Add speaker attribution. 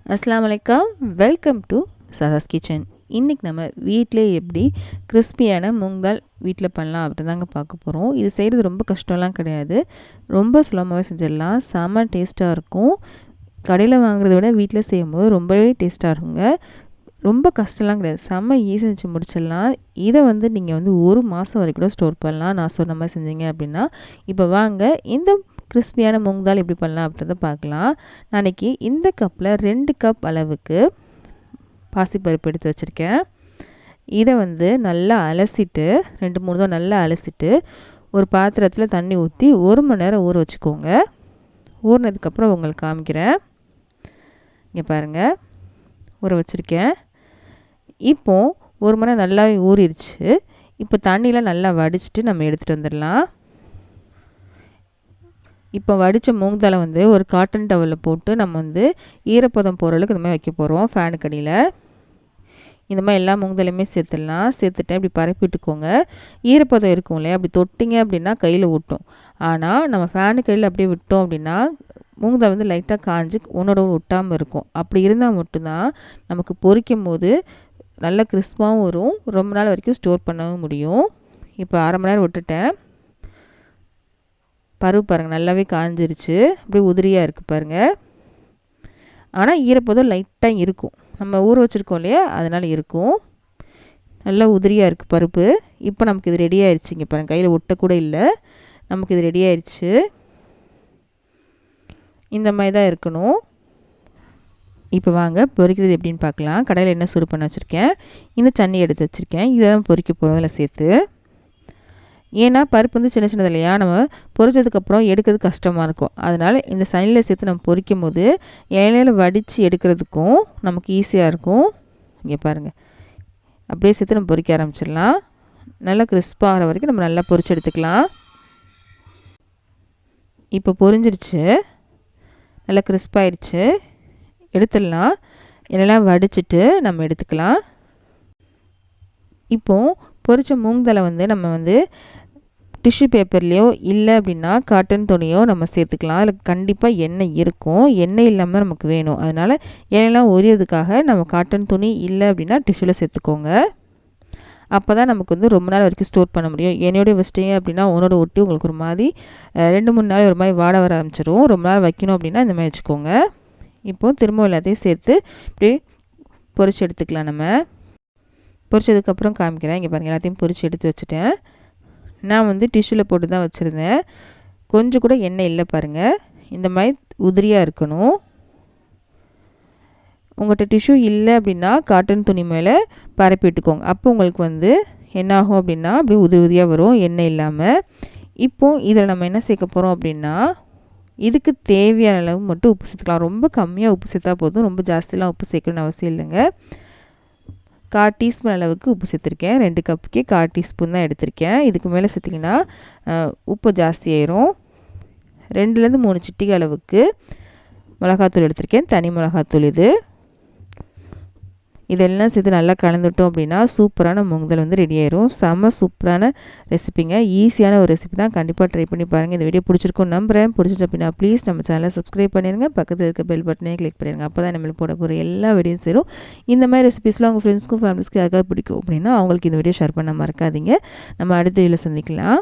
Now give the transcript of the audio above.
Speaker 1: அஸ்ஸலாமு அலைக்கும். Welcome to Sadha's kitchen. இன்றைக்கி நம்ம வீட்டிலே எப்படி கிறிஸ்பியான மூங் தால் வீட்டில் பண்ணலாம் அப்படின்னு தாங்க பார்க்க போகிறோம். இது செய்கிறது ரொம்ப கஷ்டம்லாம் கிடையாது, ரொம்ப சுலபமாகவே செஞ்சிடலாம். செம்ம டேஸ்ட்டாக இருக்கும். கடையில் வாங்குறத விட வீட்டில் செய்யும்போது ரொம்பவே டேஸ்ட்டாக இருக்குங்க. ரொம்ப கஷ்டம்லாம் கிடையாது, செம்ம ஈஸி செஞ்சு முடிச்சிடலாம். இதை நீங்கள் ஒரு மாதம் வரைக்கும் கூட ஸ்டோர் பண்ணலாம், நான் சொன்ன மாதிரி செஞ்சீங்க அப்படின்னா. இப்போ வாங்க இந்த கிறிஸ்பியான மூங் தால் எப்படி பண்ணலாம் அப்படின்றத பார்க்கலாம். நான் இன்றைக்கி இந்த கப்பில் 2 கப் அளவுக்கு பாசிப்பருப்பு எடுத்து வச்சுருக்கேன். இதை நல்லா அலசிட்டு 2-3 தான் நல்லா அலசிட்டு ஒரு பாத்திரத்தில் தண்ணி ஊற்றி 1 மணி நேரம் ஊற வச்சுக்கோங்க. ஊறினதுக்கப்புறம் உங்களுக்கு காமிக்கிறேன். இங்கே பாருங்கள், ஊற வச்சுருக்கேன். இப்போது 1 மணி நேரம் நல்லாவே ஊறிடுச்சு. இப்போ தண்ணியில் நல்லா வடிச்சிட்டு நம்ம எடுத்துகிட்டு வந்துடலாம். இப்போ வடித்த மூங் தாலை ஒரு காட்டன் டவலில் போட்டு நம்ம ஈரப்பதம் போகிற அளவுக்கு இந்த மாதிரி வைக்க போகிறோம். ஃபேனுக்கு அடியில் இந்த மாதிரி எல்லா மூங் தாலையுமே சேர்த்துடலாம். சேர்த்துட்டு இப்படி பரப்பி விட்டுக்கோங்க. ஈரப்பதம் இருக்கும் இல்லையா, அப்படி தொட்டிங்க அப்படின்னா கையில் ஊட்டும். ஆனால் நம்ம ஃபேனுக்கு அடியில் அப்படியே விட்டோம் அப்படின்னா மூங் தால் லைட்டாக காஞ்சி ஒன்றோட ஒட்டாமல் இருக்கும். அப்படி இருந்தால் மட்டும்தான் நமக்கு பொரிக்கும் போது நல்ல கிறிஸ்பாகவும் வரும், ரொம்ப நாள் வரைக்கும் ஸ்டோர் பண்ணவும் முடியும். இப்போ 1/2 மணி நேரம் விட்டுட்டேன். பருப்பு பாருங்கள் நல்லாவே காஞ்சிருச்சு, அப்படியே உதிரியாக இருக்குது பாருங்கள். ஆனால் ஈரப்பதம் லைட்டாக இருக்கும், நம்ம ஊற வச்சுருக்கோம் இல்லையா, அதனால் இருக்கும். நல்லா உதிரியாக இருக்குது பருப்பு. இப்போ நமக்கு இது ரெடி ஆயிடுச்சு. இங்கே பாருங்கள், கையில் ஒட்டக்கூட இல்லை, நமக்கு இது ரெடி ஆயிடுச்சு. இந்த மாதிரி தான் இருக்கணும். இப்போ வாங்க பொரிக்கிறது எப்படின்னு பார்க்கலாம். கடையில் என்ன சூடு பண்ண வச்சுருக்கேன், இந்த சன்னி எடுத்து வச்சுருக்கேன். இதை தான் பொரிக்க போகிறோம் இதில் சேர்த்து. ஏன்னா பருப்பு சின்ன சின்னது இல்லையா, நம்ம பொரிச்சதுக்கப்புறம் எடுக்கிறது கஷ்டமாக இருக்கும். அதனால் இந்த சனியில் சேர்த்து நம்ம பொரிக்கும் போது இலையில் வடித்து எடுக்கிறதுக்கும் நமக்கு ஈஸியாக இருக்கும். இங்கே பாருங்கள், அப்படியே சேர்த்து நம்ம பொரிக்க ஆரம்பிச்சிடலாம். நல்லா கிறிஸ்பாக ஆகிற வரைக்கும் நம்ம நல்லா பொரிச்சு எடுத்துக்கலாம். இப்போ பொரிஞ்சிருச்சு, நல்லா கிறிஸ்பாகிடுச்சு. எடுத்துடலாம். எல்லாம் வடிச்சிட்டு நம்ம எடுத்துக்கலாம். இப்போது பொரிச்ச மூங் தாலை நம்ம டிஷ்யூ பேப்பர்லேயோ இல்லை அப்படின்னா காட்டன் துணியோ நம்ம சேர்த்துக்கலாம். அதில் கண்டிப்பாக எண்ணெய் இருக்கும், எண்ணெய் இல்லாமல் நமக்கு வேணும். அதனால் எண்ணெய்லாம் உரியதுக்காக நம்ம காட்டன் துணி இல்லை அப்படின்னா டிஷ்யூவில் சேர்த்துக்கோங்க. அப்போ தான் நமக்கு ரொம்ப நாள் வரைக்கும் ஸ்டோர் பண்ண முடியும். எண்ணெயோட வச்சிட்டிங்க அப்படின்னா ஒன்றோட ஒட்டி உங்களுக்கு ஒரு மாதிரி 2-3 நாள் ஒரு மாதிரி வாட வர ஆரம்பிச்சிடும். ரொம்ப நாள் வைக்கணும் அப்படின்னா இந்த மாதிரி வச்சுக்கோங்க. இப்போது திரும்ப எல்லாத்தையும் சேர்த்து இப்படி பொரிச்சு எடுத்துக்கலாம். நம்ம பொரிச்சதுக்கப்புறம் காமிக்கிறேன். இங்கே பாருங்கள், எல்லாத்தையும் பொரிச்சு எடுத்து வச்சுட்டேன். நான் டிஷ்யூவில் போட்டு தான் வச்சுருந்தேன். கொஞ்சம் கூட எண்ணெய் இல்லை பாருங்கள், இந்த மாதிரி உதிரியாக இருக்கணும். உங்கள்கிட்ட டிஷ்யூ இல்லை அப்படின்னா காட்டன் துணி மேலே பரப்பி விட்டுக்கோங்க. அப்போ உங்களுக்கு என்ன ஆகும் அப்படின்னா அப்படி உதிரி உதிரியாக வரும், எண்ணெய் இல்லாமல். இப்போது இதில் நம்ம என்ன சேர்க்க போகிறோம் அப்படின்னா, இதுக்கு தேவையான அளவு மட்டும் உப்பு சேர்த்துக்கலாம். ரொம்ப கம்மியாக உப்பு சேர்த்தா போதும், ரொம்ப ஜாஸ்தியெலாம் உப்பு சேர்க்கணும்னு அவசியம் இல்லைங்க. 1/4 டீஸ்பூன் அளவுக்கு உப்பு சேர்த்துருக்கேன். 2 கப்புக்கே 1/4 டீஸ்பூன் தான் எடுத்திருக்கேன். இதுக்கு மேலே சேர்த்திங்கன்னா உப்பு ஜாஸ்தி ஆயிரும். 2-3 சிட்டிகை அளவுக்கு மிளகாத்தூள் எடுத்திருக்கேன், தனி மிளகாத்தூள். இதெல்லாம் சேர்த்து நல்லா கலந்துட்டோம் அப்படின்னா சூப்பரான மூங் தால் ரெடி ஆயிரும். செம்ம சூப்பரான ரெசிபிங்க, ஈஸியான ஒரு ரெசிபி தான். கண்டிப்பாக ட்ரை பண்ணி பாருங்கள். இந்த வீடியோ பிடிச்சிருக்கும் நம்புகிறேன். பிடிச்சிச்சு அப்படின்னா ப்ளீஸ் நம்ம சேனலை சப்ஸ்கிரைப் பண்ணிடுங்க, பக்கத்தில் இருக்க பெல் பட்டனே கிளிக் பண்ணிடுங்க. அப்போ தான் நம்மளுக்கு போட போகிற எல்லா வீடியோவும் சேரும். இந்த மாதிரி ரெசிபிஸ்லாம் உங்கள் ஃப்ரெண்ட்ஸ்க்கும் ஃபேமிலிஸ்க்கும் யாருக்காவது பிடிக்கும் அப்படின்னா அவங்களுக்கு இந்த வீடியோ ஷேர் பண்ண மறக்காதீங்க. நம்ம அடுத்த வீடியோவில் சந்திக்கலாம்.